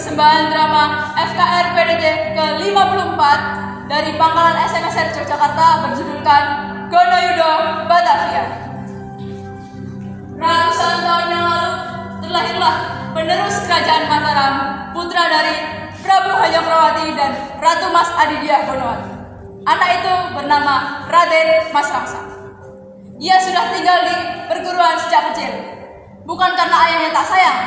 persembahan drama FKR PDT ke-54 dari Pangkalan SMSR Yogyakarta berjudulkan Gonayuda Batavia. Ratusan tahun yang lalu terlahirlah penerus kerajaan Mataram, putra dari Prabu Hayam-Rawati dan Ratu Mas Adidia Gonowati. Anak itu bernama Raden Mas Ramsa. Ia sudah tinggal di perguruan sejak kecil, bukan karena ayahnya tak sayang,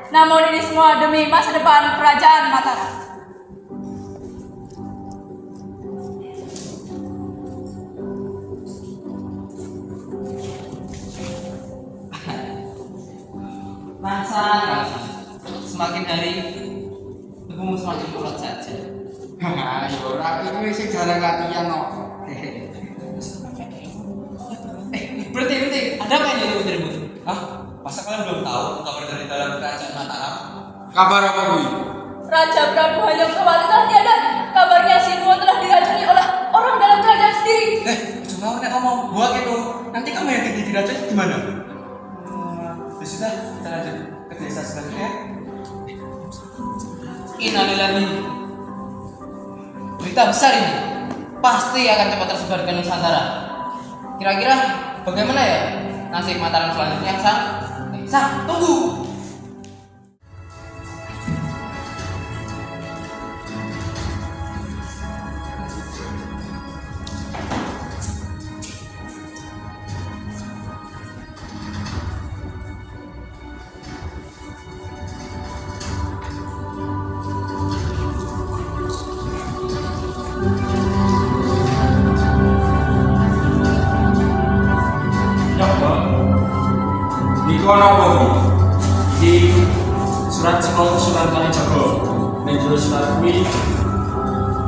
namun ini semua demi masa depan kerajaan Mataram. Rasa semakin hari tubuhmu semakin kuat saja. Haha, ora iki sing jarang latihan kok. Berarti ada apa ini ribut-ribut? Hah? Masa kalian belum tahu kabar dari dalam kerajaan Mataram? Kabar apa kuwi? Raja Prabu Hayam-Rawati telah tiada. Kabarnya Sinuo telah diracuni oleh orang dalam kerajaan sendiri. Cuma nek ngomong buat itu, nanti kamu yang jadi diracun gimana? Sudah, kita lanjut ke desa selanjutnya. Innalillahi. Berita besar ini pasti akan cepat tersebar ke Nusantara. Kira-kira bagaimana ya nasib Mataram selanjutnya, Sang? Sang, tunggu. Kono apa di surat sekolah Sunan Kalijaga dan juga surat kuwi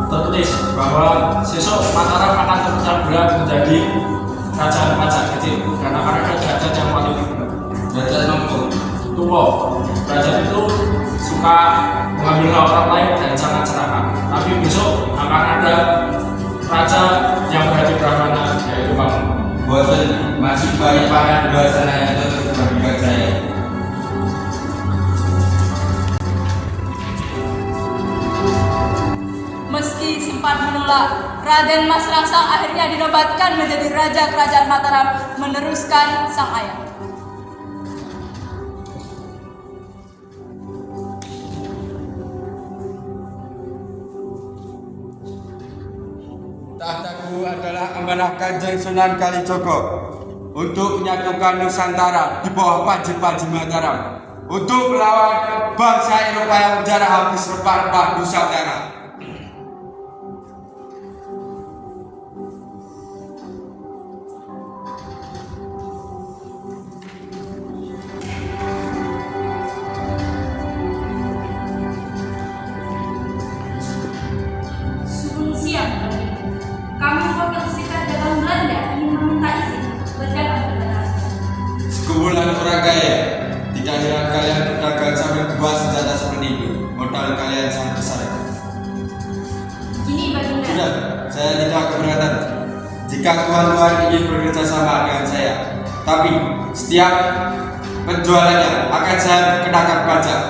tertulis bahwa sesok Mataram akan terpecah belah menjadi kerajaan kecil karena ada kerajaan yang paling kerajaan nomor tua. Kerajaan itu suka mengambil orang lain dan sangat serakah. Tapi besok akan ada raja yang berhati brahmana yaitu kamu. Bosan masih banyak para dua sana yang terus berbicara saya. Meski sempat menolak, Raden Mas Ramsa akhirnya dinobatkan menjadi Raja Kerajaan Mataram meneruskan sang ayah. Tahtaku adalah amanah Kanjeng Sunan Kalijaga untuk menyatukan Nusantara di bawah Panji Mataram untuk melawan bangsa Eropa yang menjara habis rempah-rempah Nusantara. Sebelum siang, kami wakil serikat dagang Belanda ingin meminta izin berdagang ke tanah. Sekumpulan orang kaya, tidak heran kalian berdagang sambil membawa senjata seperti itu. Modal kalian sangat besar. Gini Baginda, Sudah, saya tidak keberatan jika tuan-tuan ingin bekerja sama dengan saya. Tapi setiap penjualannya akan saya kenakan pajak.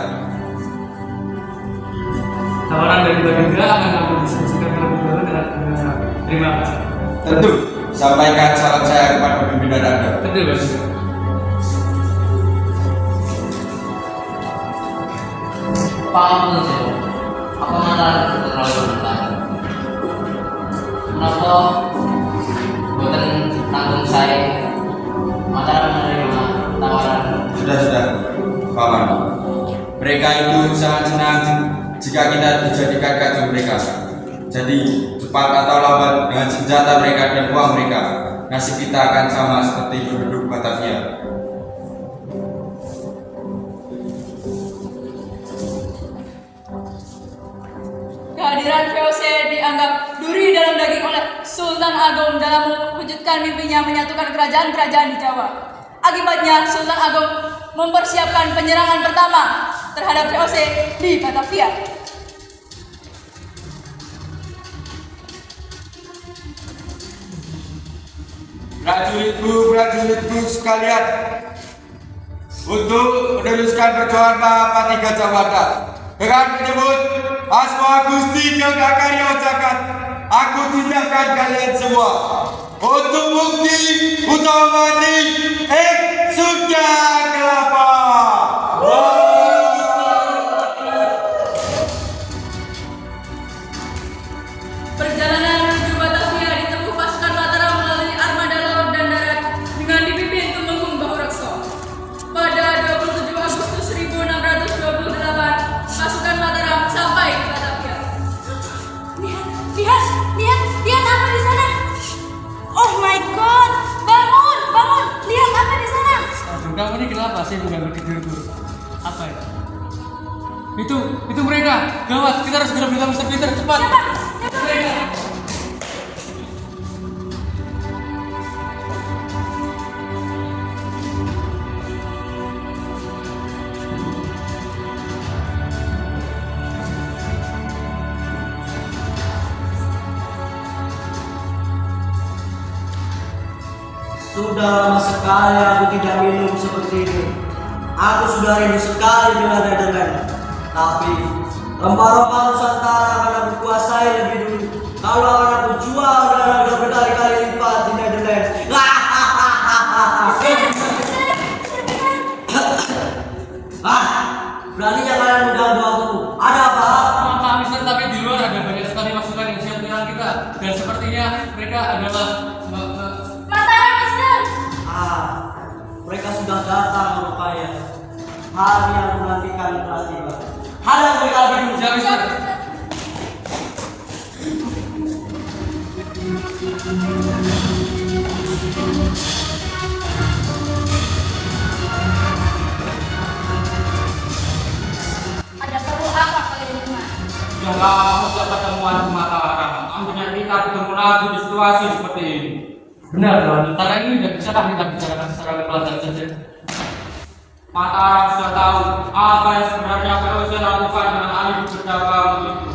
Tawaran dari Baginda akan kami diskusikan terlebih dahulu dengan terima kasih. Tentu, sampaikan salam saya kepada pimpinan Anda. Tentu Baginda. Paham saja. Apa Mataram itu terlalu berlebihan? Kenapa buatan tanggung saya Mataram menerima tawaran? Sudah, Paman. Mereka itu sangat senang jika kita dijadikan kacau mereka. Jadi, cepat atau lambat dengan senjata mereka dan uang mereka, nasib kita akan sama seperti penduduk Batavia. kehadiran VOC dianggap duri dalam daging oleh Sultan Agung dalam mewujudkan mimpinya menyatukan kerajaan-kerajaan di Jawa. Akibatnya, Sultan Agung mempersiapkan penyerangan pertama terhadap VOC di Batavia. Prajuritku sekalian, untuk meneruskan perjuangan Mahapati Gajah Mada, dengan menyebut asma Gusti Jagakarya Jagat, aku tindakan kalian semua untuk bukti utama di sudah kelapa. Perjalanan menuju Batavia ditempuh pasukan Mataram melalui armada laut dan darat dengan dipimpin Tumenggung Bahurekso. Pada 27 Agustus 1628, pasukan Mataram sampai di Batavia. Lihat apa di sana? Oh my god, bangun, lihat apa di sana? Aduh, kamu ini kenapa sih bukan tidur? Apa ya? Itu mereka. Gawat, kita harus segera beritahu Mr. Peter, cepat. Siapa? Mereka. Sudah lama sekali aku tidak minum seperti ini. Aku sudah rindu sekali dengan Netherlands. Tapi rempah-rempah Nusantara akan aku kuasai lebih dulu. Kalau akan aku jual dan harga berkali-kali lipat di Netherlands. Beraninya kalian mengganggu aku. Ada apa? Maaf, Mister, tapi di luar ada banyak sekali pasukan yang siap menyerang kita. Dan sepertinya mereka adalah Mataram, Mister. Mereka sudah datang rupanya. Hari yang aku nantikan telah tiba. Hadang mereka lebih dulu. siap, Mister. Ada perlu apa kalian dengar? Sudah lama sejak pertemuan di Mataram. Akhirnya kita bertemu lagi di situasi seperti ini. Benar, Tuan. Sekarang ini tidak bisa kita bicarakan secara lepas saja. Mataram sudah tahu apa yang sebenarnya VOC lakukan dengan alih berdagang itu.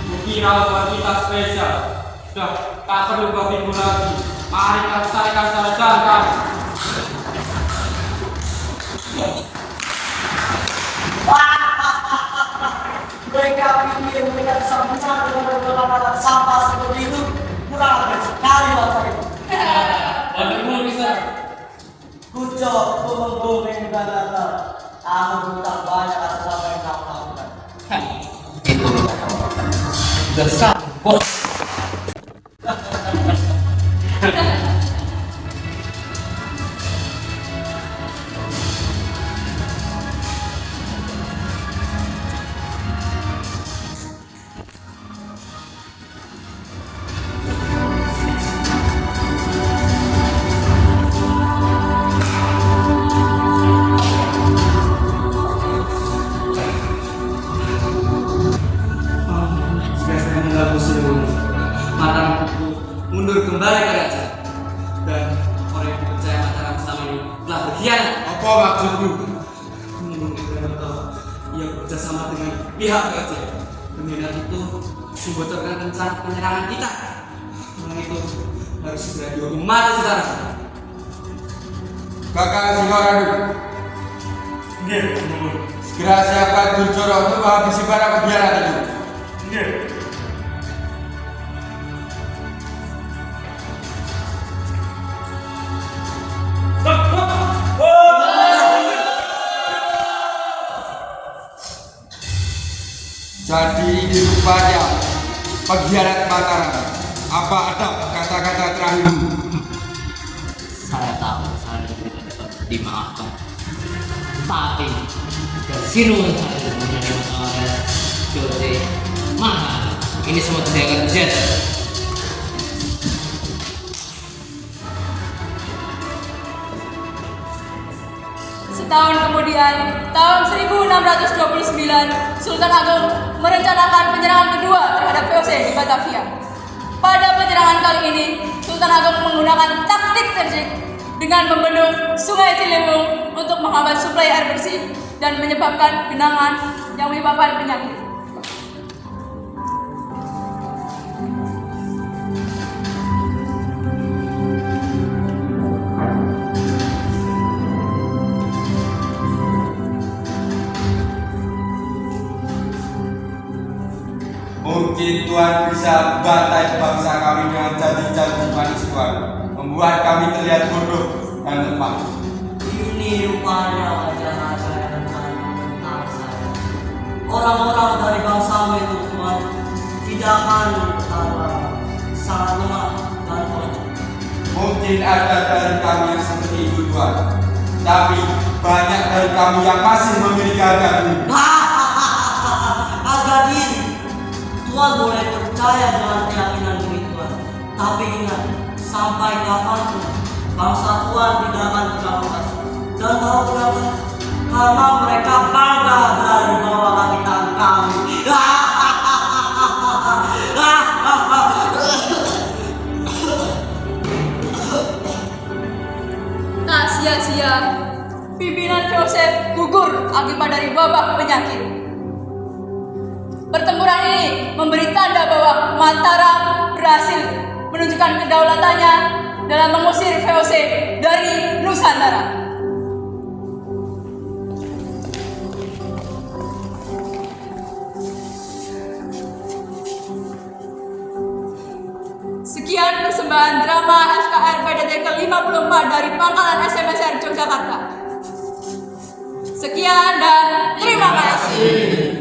Kukira wanita spesial. Sudah tak perlu berbingung lagi. Mari kita selesaikan secara jantan. Mereka pikir mereka bisa menang dengan berbagai sampah seperti itu. Kurang ajar sekali bangsa itu. Betul, Mister. Kucok, Tumenggung yang sudah datang. Aku berutang banyak atas apa yang kamu lakukan. Itu sudah satu bos. Jika saya mengganggu seluruh Mataram mundur kembali ke raja. Dan orang yang dipercaya Mataram selama ini telah berkhianat. Apa maksudmu? Tumenggung tahu ia bekerja sama dengan pihak raja. Pengkhianat itu membocorkan rencana penyerangan kita. Orang itu harus segera dihukum mati sekarang. Kakak Singorandu, segera siapkan Durjoro untuk menghabisi para pengkhianat itu. Jadi ini rupanya pengkhianat Mataram. Apa ada kata-kata terakhirmu? Saya tahu saya tidak dapat dimaafkan. Tapi sinuman saya menjadi masalah Jose. Mana ini semua tidak akan terjadi. Setahun kemudian, tahun 1629, Sultan Agung merencanakan penyerangan kedua terhadap VOC di Batavia. Pada penyerangan kali ini, Sultan Agung menggunakan taktik terjik dengan membendung Sungai Ciliwung untuk menghambat suplai air bersih dan menyebabkan genangan yang menyebabkan penyakit. Kini Tuhan bisa bantai bangsa kami dengan janji-janji manis Tuhan, membuat kami terlihat bodoh dan lemah. Ini rupanya wajah raja yang tentang saya. Orang-orang dari bangsamu itu Tuhan tidak akan bertahan lama, sangat lemah dan bodoh. Mungkin ada dari kami yang seperti itu Tuhan, tapi banyak dari kami yang masih memiliki harga diri. Harga diri. Tuhan boleh percaya dengan keyakinan diri Tuhan, tapi ingat, sampai kapanpun bangsa Tuhan tidak akan tergabungkan. Dan tahu kenapa? Karena mereka bangga dari bawah kaki tangan kami. Nah, sia-sia pimpinan Yosef gugur akibat dari wabah penyakit. Pertempuran ini memberi tanda bahwa Mataram berhasil menunjukkan kedaulatannya dalam mengusir VOC dari Nusantara. Sekian persembahan drama FKR PDT ke-54 dari Pangkalan SMSR Yogyakarta. Sekian dan terima kasih.